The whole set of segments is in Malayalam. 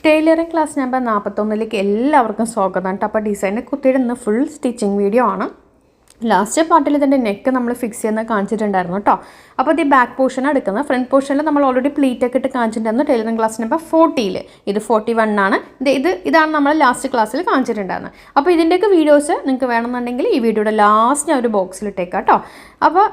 ടൈലറിംഗ് ക്ലാസ് നമ്പർ 41 എല്ലാവർക്കും സ്വാഗതം. അപ്പോൾ ഡിസൈനെ കുത്തിയിടുന്ന ഫുൾ സ്റ്റിച്ചിങ് വീഡിയോ ആണ്. ലാസ്റ്റ് പാർട്ടിൽ ഇതിൻ്റെ നെക്ക് നമ്മൾ ഫിക്സ് ചെയ്യുന്നത് കാണിച്ചിട്ടുണ്ടായിരുന്നു കേട്ടോ. അപ്പോൾ ഇത് ബാക്ക് പോർഷൻ എടുക്കുന്നത്. ഫ്രണ്ട് പോർഷനിൽ നമ്മൾ ഓൾറെഡി പ്ലീറ്റ് ഒക്കെ ഇട്ട് കാണിച്ചിട്ടുണ്ടായിരുന്നു ടൈലറിംഗ് ക്ലാസ് നമ്പർ 40. ഇത് 41 ആണ്. ഇതാണ് നമ്മൾ ലാസ്റ്റ് ക്ലാസ്സിൽ കാണിച്ചിട്ടുണ്ടായിരുന്നത്. അപ്പോൾ ഇതിൻ്റെയൊക്കെ വീഡിയോസ് നിങ്ങൾക്ക് വേണമെന്നുണ്ടെങ്കിൽ ഈ വീഡിയോയുടെ ലാസ്റ്റ് ഞാൻ ഒരു ബോക്സിൽ ഇട്ടേക്കാം കേട്ടോ. അപ്പോൾ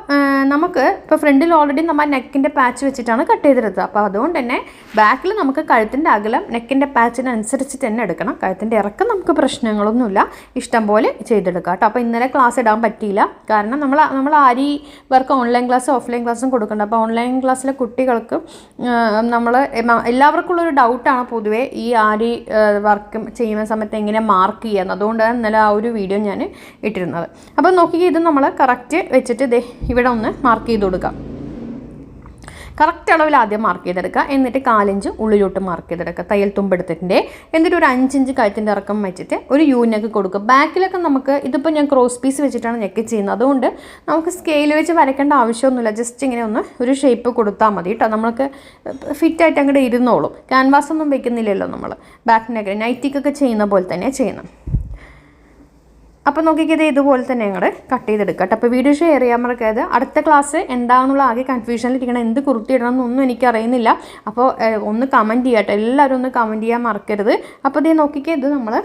നമുക്ക് ഇപ്പോൾ ഫ്രണ്ടിൽ ഓൾറെഡി നമ്മൾ നെക്കിൻ്റെ പാച്ച് വെച്ചിട്ടാണ് കട്ട് ചെയ്തെടുത്തത്. അപ്പോൾ അതുകൊണ്ട് തന്നെ ബാക്കിൽ നമുക്ക് കഴുത്തിൻ്റെ അകലം നെക്കിൻ്റെ പാച്ചിനനുസരിച്ച് തന്നെ എടുക്കണം. കഴുത്തിൻ്റെ ഇറക്കം നമുക്ക് പ്രശ്നങ്ങളൊന്നുമില്ല, ഇഷ്ടം പോലെ ചെയ്തെടുക്കാം കേട്ടോ. അപ്പോൾ ഇന്നലെ ക്ലാസ് ഇടാൻ പറ്റിയില്ല, കാരണം നമ്മൾ ആരി വർക്ക് ഓൺലൈൻ ക്ലാസ്സും ഓഫ്ലൈൻ ക്ലാസ്സും കൊടുക്കുന്നുണ്ട്. അപ്പോൾ ഓൺലൈൻ ക്ലാസ്സിലെ കുട്ടികൾക്ക് നമ്മൾ എല്ലാവർക്കും ഉള്ളൊരു ഡൗട്ടാണ് പൊതുവേ ഈ ആരി വർക്ക് ചെയ്യുന്ന സമയത്ത് എങ്ങനെ മാർക്ക് ചെയ്യാമെന്ന്. അതുകൊണ്ടാണ് ഇന്നലെ ആ ഒരു വീഡിയോ ഞാൻ ഇട്ടിരുന്നത്. അപ്പോൾ നോക്കിയാൽ ഇത് നമ്മൾ കറക്റ്റ് വെച്ചിട്ട് ഇവിടെ ഒന്ന് മാർക്ക് ചെയ്ത് കൊടുക്കാം. കറക്റ്റ് അളവിൽ ആദ്യം മാർക്ക് ചെയ്തെടുക്കുക, എന്നിട്ട് 4 ഇഞ്ച് ഉള്ളിലോട്ട് മാർക്ക് ചെയ്തെടുക്കുക. തയ്യൽ തുമ്പെടുത്തിട്ടുണ്ട്. എന്നിട്ട് ഒരു 5 ഇഞ്ച് കഴുത്തിൻ്റെ ഇറക്കം വെച്ചിട്ട് ഒരു യു നെക്ക് കൊടുക്കുക. ബാക്കിലൊക്കെ നമുക്ക് ഇതിപ്പോൾ ഞാൻ ക്രോസ് പീസ് വെച്ചിട്ടാണ് നെക്ക് ചെയ്യുന്നത്, അതുകൊണ്ട് നമുക്ക് സ്കെയിൽ വെച്ച് വരയ്ക്കേണ്ട ആവശ്യമൊന്നുമില്ല. ജസ്റ്റ് ഇങ്ങനെ ഒന്ന് ഒരു ഷേപ്പ് കൊടുത്താൽ മതി കേട്ടോ. നമ്മൾക്ക് ഫിറ്റായിട്ട് അങ്ങോട്ട് ഇരുന്നോളും. ക്യാൻവാസ് ഒന്നും വെക്കുന്നില്ലല്ലോ നമ്മൾ. ബാക്ക് നെക്ക് നൈറ്റിക്കൊക്കെ ചെയ്യുന്ന പോലെ തന്നെ ചെയ്യണം. അപ്പോൾ നോക്കിക്കത് ഇതുപോലെ തന്നെ ഞങ്ങൾ കട്ട് ചെയ്തെടുക്കാം കേട്ടോ. അപ്പോൾ വീഡിയോ ഷെയർ ചെയ്യാൻ മറക്കരുത്. അടുത്ത ക്ലാസ് എന്താണെന്നുള്ള ആകെ കൺഫ്യൂഷനിലിരിക്കണം. എന്ത് കുർത്തി ഇടണം എന്നൊന്നും എനിക്കറിയുന്നില്ല. അപ്പോൾ ഒന്ന് കമൻറ്റ് ചെയ്യാം കേട്ടോ. എല്ലാവരും ഒന്ന് കമൻറ്റ് ചെയ്യാൻ മറക്കരുത്. അപ്പോൾ ഇത് നോക്കിക്കത് ഇത് നമ്മൾ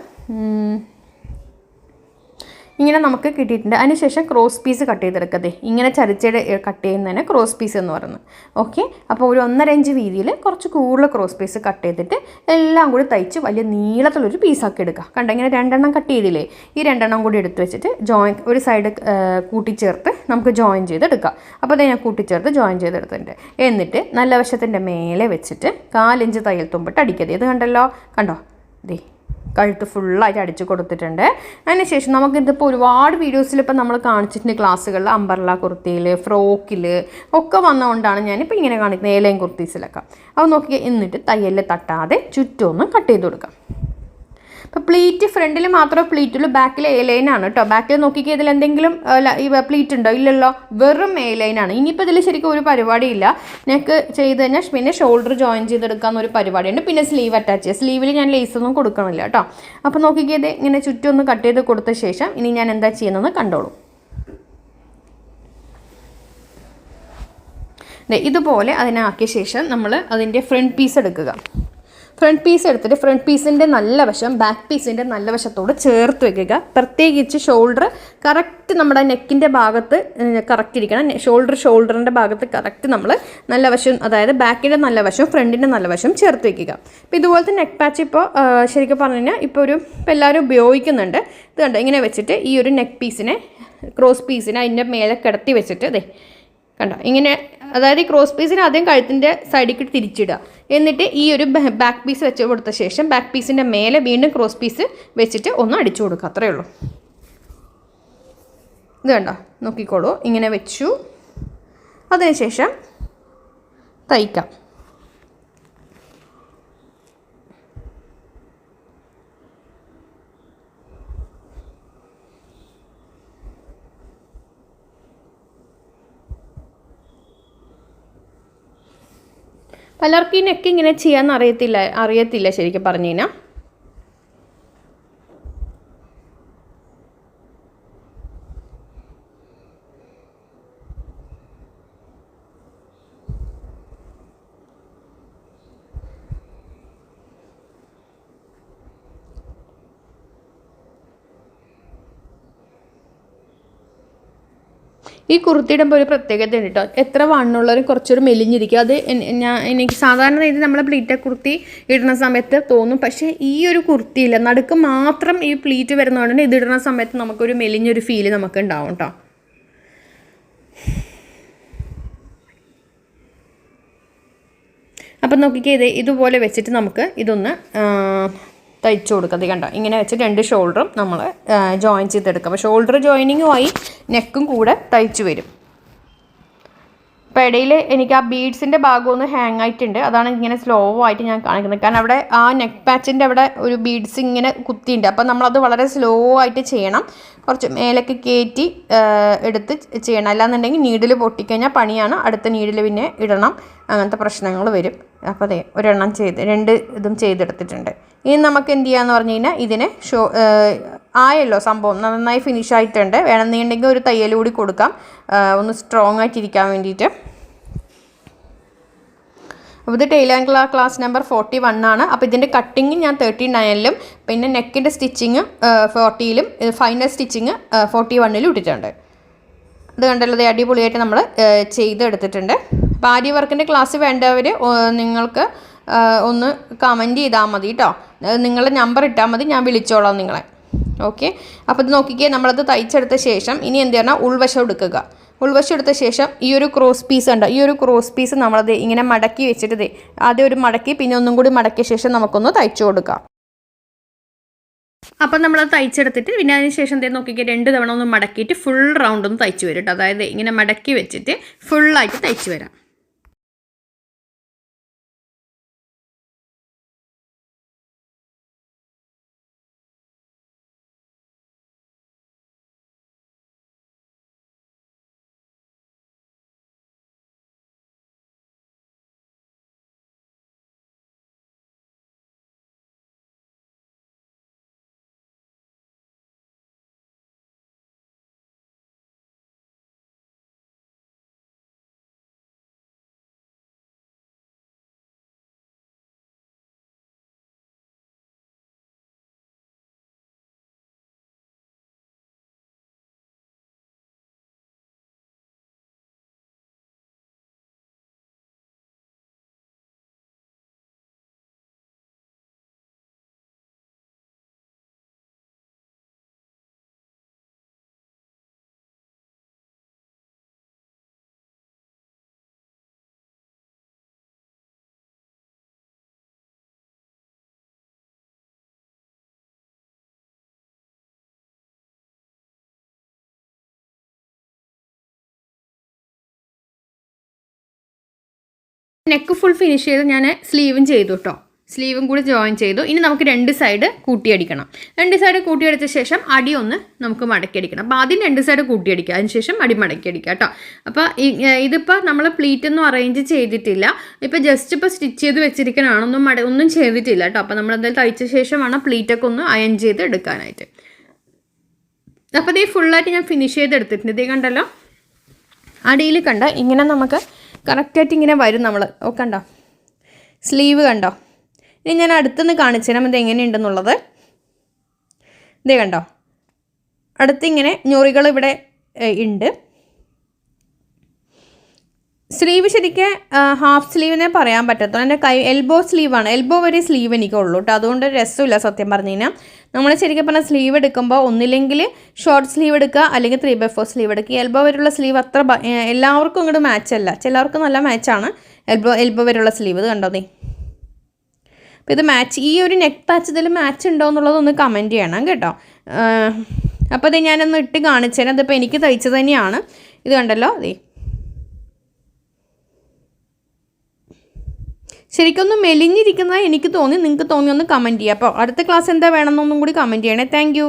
ഇങ്ങനെ നമുക്ക് കിട്ടിയിട്ടുണ്ട്. അതിനുശേഷം ക്രോസ് പീസ് കട്ട് ചെയ്തെടുക്കതേ. ഇങ്ങനെ ചരിച്ചയുടെ കട്ട് ചെയ്യുന്നതിന് ക്രോസ് പീസ് എന്ന് പറയുന്നത്. ഓക്കെ, അപ്പോൾ ഒരു 1.5 ഇഞ്ച് വീതിയിൽ കുറച്ച് കൂടുതൽ ക്രോസ് പീസ് കട്ട് ചെയ്തിട്ട് എല്ലാം കൂടി തയ്ച്ച് വലിയ നീളത്തിലൊരു പീസാക്കി എടുക്കുക. കണ്ടോ, ഇങ്ങനെ 2 എണ്ണം കട്ട് ചെയ്തില്ലേ, ഈ 2 എണ്ണം കൂടി എടുത്ത് വെച്ചിട്ട് ഒരു സൈഡ് കൂട്ടിച്ചേർത്ത് നമുക്ക് ജോയിൻ ചെയ്തെടുക്കാം. അപ്പോൾ അത് ഞാൻ കൂട്ടിച്ചേർത്ത് ജോയിൻ ചെയ്തെടുത്തിട്ടുണ്ട്. എന്നിട്ട് നല്ല വശത്തിൻ്റെ മേലെ വെച്ചിട്ട് 4 ഇഞ്ച് തയ്യൽ തുമ്പിട്ട് അടിക്കരുത്. ഇത് കണ്ടോ ദേ കഴുത്ത് ഫുള്ളായിട്ട് അടിച്ച് കൊടുത്തിട്ടുണ്ട്. അതിനുശേഷം നമുക്കിതിപ്പോൾ ഒരുപാട് വീഡിയോസിൽ ഇപ്പം നമ്മൾ കാണിച്ചിട്ടുണ്ട് ക്ലാസ്സുകളിൽ. അംബർല കുർത്തിയിൽ, ഫ്രോക്കിൽ ഒക്കെ വന്നുകൊണ്ടാണ് ഞാനിപ്പോൾ ഇങ്ങനെ കാണിക്കുന്നത്, ഏലയും കുർത്തീസിലൊക്കെ. അപ്പോൾ നോക്കി, എന്നിട്ട് തയ്യലിൽ തട്ടാതെ ചുറ്റുമൊന്ന് കട്ട് ചെയ്ത് കൊടുക്കാം. അപ്പോൾ പ്ലീറ്റ് ഫ്രണ്ടിൽ മാത്രമേ പ്ലീറ്റുള്ളൂ, ബാക്കിൽ എ ലൈനാണ് കേട്ടോ. ബാക്കിൽ നോക്കിക്കുക, ഇതിൽ എന്തെങ്കിലും പ്ലീറ്റ് ഉണ്ടോ? ഇല്ലല്ലോ, വെറും എ ലൈനാണ്. ഇനിയിപ്പോൾ ഇതിൽ ശരിക്കും ഒരു പരിപാടിയില്ല. നെക്ക് ചെയ്ത് കഴിഞ്ഞാൽ പിന്നെ ഷോൾഡർ ജോയിൻ ചെയ്തെടുക്കാമെന്നൊരു പരിപാടിയുണ്ട്. പിന്നെ സ്ലീവ് അറ്റാച്ച് ചെയ്യുക. സ്ലീവിൽ ഞാൻ ലേസൊന്നും കൊടുക്കണില്ല കേട്ടോ. അപ്പോൾ നോക്കിക്കുക, ഇത് ഇങ്ങനെ ചുറ്റും ഒന്ന് കട്ട് ചെയ്ത് കൊടുത്ത ശേഷം ഇനി ഞാൻ എന്താ ചെയ്യുന്നതെന്ന് കണ്ടോളൂ. ഇതുപോലെ അതിനാക്കിയ ശേഷം നമ്മൾ അതിൻ്റെ ഫ്രണ്ട് പീസ് എടുക്കുക. ഫ്രണ്ട് പീസ് എടുത്തിട്ട് ഫ്രണ്ട് പീസിൻ്റെ നല്ല വശം ബാക്ക് പീസിൻ്റെ നല്ല വശത്തോട് ചേർത്ത് വെക്കുക. പ്രത്യേകിച്ച് ഷോൾഡർ കറക്റ്റ് നമ്മുടെ നെക്കിൻ്റെ ഭാഗത്ത് കറക്റ്റ് ഇരിക്കണം. ഷോൾഡറിൻ്റെ ഭാഗത്ത് കറക്റ്റ് നമ്മൾ നല്ല വശം, അതായത് ബാക്കിൻ്റെ നല്ല വശം ഫ്രണ്ടിൻ്റെ നല്ല വശം ചേർത്ത് വെക്കുക. അപ്പോൾ ഇതുപോലത്തെ നെക്ക് പാച്ച് ഇപ്പോൾ ശരിക്കും പറഞ്ഞു കഴിഞ്ഞാൽ ഇപ്പോൾ എല്ലാവരും ഉപയോഗിക്കുന്നുണ്ട്. ഇത് കണ്ടോ, ഇങ്ങനെ വെച്ചിട്ട് ഈ ഒരു നെക്ക് പീസിനെ ക്രോസ് പീസിനെ അതിൻ്റെ മേലെ കിടത്തി വെച്ചിട്ട് അതെ കണ്ടോ ഇങ്ങനെ, അതായത് ഈ ക്രോസ് പീസിന് ആദ്യം കഴുത്തിൻ്റെ സൈഡിലേക്ക് തിരിച്ചിടുക. എന്നിട്ട് ഈ ഒരു ബാക്ക് പീസ് വെച്ച് കൊടുത്ത ശേഷം ബാക്ക് പീസിൻ്റെ മേലെ വീണ്ടും ക്രോസ് പീസ് വെച്ചിട്ട് ഒന്ന് അടിച്ചു കൊടുക്കുക. അത്രയേ ഉള്ളൂ. ഇത് കണ്ടോ, നോക്കിക്കോളൂ, ഇങ്ങനെ വെച്ചു. അതിനുശേഷം തയ്ക്കാം. പലർക്കും ഈ നെക്ക് ഇങ്ങനെ ചെയ്യാമെന്ന് അറിയത്തില്ല ശരിക്കും പറഞ്ഞു കഴിഞ്ഞാൽ. ഈ കുർത്തിയിടുമ്പോൾ ഒരു പ്രത്യേകത ഉണ്ട് കേട്ടോ. എത്ര വണ്ണുള്ളവരും കുറച്ചൊരു മെലിഞ്ഞിരിക്കും. അത് എനിക്ക് സാധാരണ ഇത് നമ്മൾ പ്ലീറ്റ് കുർത്തി ഇടുന്ന സമയത്ത് തോന്നും. പക്ഷേ ഈ ഒരു കുർത്തിയില്ല, നടുക്ക് മാത്രം ഈ പ്ലീറ്റ് വരുന്നതുകൊണ്ട് ഇത് ഇടുന്ന സമയത്ത് നമുക്കൊരു മെലിഞ്ഞൊരു ഫീല് നമുക്ക് ഉണ്ടാവും കേട്ടോ. അപ്പം നോക്കിക്കേ, ഇതുപോലെ വെച്ചിട്ട് നമുക്ക് ഇതൊന്ന് തയ്ച്ചു കൊടുക്കുന്നത് കണ്ടോ. ഇങ്ങനെ വെച്ച് 2 ഷോൾഡറും നമ്മൾ ജോയിൻ ചെയ്തെടുക്കാം. അപ്പോൾ ഷോൾഡർ ജോയിനിങ്ങുമായി നെക്കും കൂടെ തയ്ച്ചു വരും. അപ്പോൾ ഇടയിൽ എനിക്ക് ആ ബീഡ്സിൻ്റെ ഭാഗം ഒന്ന് ഹാങ് ആയിട്ടുണ്ട്. അതാണ് ഇങ്ങനെ സ്ലോ ആയിട്ട് ഞാൻ കാണിക്കുന്നത്. കാരണം അവിടെ ആ നെക്ക് പാച്ചിൻ്റെ അവിടെ ഒരു ബീഡ്സ് ഇങ്ങനെ കുത്തിയിട്ടുണ്ട്. അപ്പോൾ നമ്മളത് വളരെ സ്ലോ ആയിട്ട് ചെയ്യണം. കുറച്ച് മേലൊക്കെ കയറ്റി എടുത്ത് ചെയ്യണം. അല്ലാന്നുണ്ടെങ്കിൽ നീഡിൽ പൊട്ടിക്കഴിഞ്ഞാൽ പണിയാണ്. അടുത്ത നീഡിൽ പിന്നെ ഇടണം, അങ്ങനത്തെ പ്രശ്നങ്ങൾ വരും. അപ്പോൾ അതെ ഒരെണ്ണം രണ്ട് ഇതും ചെയ്തെടുത്തിട്ടുണ്ട്. ഇനി നമുക്ക് എന്ത് ചെയ്യാന്ന് പറഞ്ഞു കഴിഞ്ഞാൽ ഇതിനെ ആയല്ലോ സംഭവം, നന്നായി ഫിനിഷ് ആയിട്ടുണ്ട്. വേണമെന്നുണ്ടെങ്കിൽ ഒരു തയ്യൽ കൂടി കൊടുക്കാം, ഒന്ന് സ്ട്രോങ് ആയിട്ടിരിക്കാൻ വേണ്ടിയിട്ട്. അപ്പോൾ ഇത് ടൈലറിംഗ് ക്ലാസ് നമ്പർ 41 ആണ്. അപ്പോൾ ഇതിൻ്റെ കട്ടിങ് ഞാൻ 39-ലും പിന്നെ നെക്കിൻ്റെ സ്റ്റിച്ചിങ് 40-ലും ഫൈനൽ സ്റ്റിച്ചിങ് 41-ലും ഇട്ടിട്ടുണ്ട്. ഇത് കണ്ടല്ലോ, ഇത് അടിപൊളിയായിട്ട് നമ്മൾ ചെയ്തെടുത്തിട്ടുണ്ട്. അപ്പോൾ ആരി വർക്കിൻ്റെ ക്ലാസ് വേണ്ടവർ നിങ്ങൾക്ക് ഒന്ന് കമൻറ്റ് ചെയ്താൽ മതി കേട്ടോ. നിങ്ങളുടെ നമ്പർ ഇട്ടാൽ മതി, ഞാൻ വിളിച്ചോളാം നിങ്ങളെ. ഓക്കെ, അപ്പോൾ ഇത് നോക്കിക്കേ, നമ്മളത് തയ്ച്ചെടുത്ത ശേഷം ഇനി എന്ത് ചെയ്യണം, ഉൾവശം എടുക്കുക. ഉൾവശം എടുത്ത ശേഷം ഈ ഒരു ക്രോസ് പീസ് ഉണ്ട്, ഈ ഒരു ക്രോസ് പീസ് നമ്മളത് ഇങ്ങനെ മടക്കി വെച്ചിട്ട് ആദ്യം ഒരു മടക്കി പിന്നെ ഒന്നും കൂടി മടക്കിയ ശേഷം നമുക്കൊന്ന് തയ്ച്ചു കൊടുക്കാം. അപ്പം നമ്മളത് തയ്ച്ചെടുത്തിട്ട് പിന്നെ അതിന് ശേഷം എന്തേ നോക്കിക്കുക, 2 തവണ ഒന്ന് മടക്കിയിട്ട് ഫുൾ റൗണ്ട് ഒന്ന് തയ്ച്ചു വരും കേട്ടോ. അതായത് ഇങ്ങനെ മടക്കി വെച്ചിട്ട് ഫുള്ളായിട്ട് തയ്ച്ചു വരാം. നെക്ക് ഫുൾ ഫിനിഷ് ചെയ്ത് ഞാൻ സ്ലീവും ചെയ്തു കേട്ടോ. സ്ലീവും കൂടി ജോയിൻ ചെയ്തു. ഇനി നമുക്ക് 2 സൈഡ് കൂട്ടിയടിക്കണം. 2 സൈഡ് കൂട്ടിയടിച്ച ശേഷം അടി ഒന്ന് നമുക്ക് മടക്കിയടിക്കണം. അപ്പോൾ ആദ്യം 2 സൈഡ് കൂട്ടിയടിക്കുക, അതിന് ശേഷം അടി മടക്കിയടിക്കുക കേട്ടോ. അപ്പോൾ ഇതിപ്പോൾ നമ്മൾ പ്ലീറ്റൊന്നും അറേഞ്ച് ചെയ്തിട്ടില്ല, ഇപ്പോൾ ജസ്റ്റ് ഇപ്പോൾ സ്റ്റിച്ച് ചെയ്ത് വെച്ചിരിക്കണതാണ്, ഒന്നും ചെയ്തിട്ടില്ല കേട്ടോ. അപ്പോൾ നമ്മൾ എന്തായാലും തയ്ച്ച ശേഷമാണ് പ്ലീറ്റൊക്കെ ഒന്ന് അയൺ ചെയ്ത് എടുക്കാനായിട്ട്. അപ്പോൾ ഇത് ഫുള്ളായിട്ട് ഞാൻ ഫിനിഷ് ചെയ്തെടുത്തിട്ടുണ്ട്. ഇത് കണ്ടല്ലോ, അടിയിൽ കണ്ട ഇങ്ങനെ നമുക്ക് കറക്റ്റായിട്ട് ഇങ്ങനെ വരും നമ്മൾ. കണ്ടോ സ്ലീവ് കണ്ടോ. ഇനി ഞാൻ അടുത്തുനിന്ന് കാണിച്ചു തരാം ഇത് എങ്ങനെയുണ്ടെന്നുള്ളത്. ഇതേ കണ്ടോ, അടുത്തിങ്ങനെ ഞൊറികൾ ഇവിടെ ഉണ്ട്. സ്ലീവ് ശരിക്കും ഹാഫ് സ്ലീവിനെ പറയാൻ പറ്റത്തുള്ളൂ. എൻ്റെ എൽബോ സ്ലീവാണ്, എൽബോ വരെ സ്ലീവ് എനിക്കുള്ളൂ കേട്ടോ. അതുകൊണ്ട് രസമില്ല സത്യം പറഞ്ഞു കഴിഞ്ഞാൽ. നമ്മൾ ശരിക്കും പറഞ്ഞാൽ സ്ലീവ് എടുക്കുമ്പോൾ ഒന്നില്ലെങ്കിൽ ഷോർട്ട് സ്ലീവ് എടുക്കുക, അല്ലെങ്കിൽ 3/4 സ്ലീവ് എടുക്കുക. എൽബോ വരെയുള്ള സ്ലീവ് അത്ര എല്ലാവർക്കും ഇങ്ങോട്ട് മാച്ചല്ല, ചിലവർക്ക് നല്ല മാച്ചാണ് എൽബോ വരെയുള്ള സ്ലീവ്. ഇത് കണ്ടോ നീ. അപ്പോൾ ഇത് മാച്ച്, ഈ ഒരു നെക്ക് പാച്ച് ഇതിൽ മാച്ച് ഉണ്ടോ എന്നുള്ളതൊന്ന് കമൻറ്റ് ചെയ്യണം കേട്ടോ. അപ്പോൾ ഇത് ഞാനൊന്ന് ഇട്ട് കാണിച്ചു തരാം. അതിപ്പോൾ എനിക്ക് തയ്ച്ചത് തന്നെയാണ്. ഇത് കണ്ടല്ലോ, അതേ ശരിക്കൊന്നും മെലിഞ്ഞിരിക്കുന്നതായി എനിക്ക് തോന്നി. നിങ്ങൾക്ക് തോന്നി ഒന്ന് കമൻറ്റ് ചെയ്യുക. അപ്പോൾ അടുത്ത ക്ലാസ് എന്താ വേണമെന്നൊന്നും കൂടി കമൻറ്റ് ചെയ്യണേ. താങ്ക്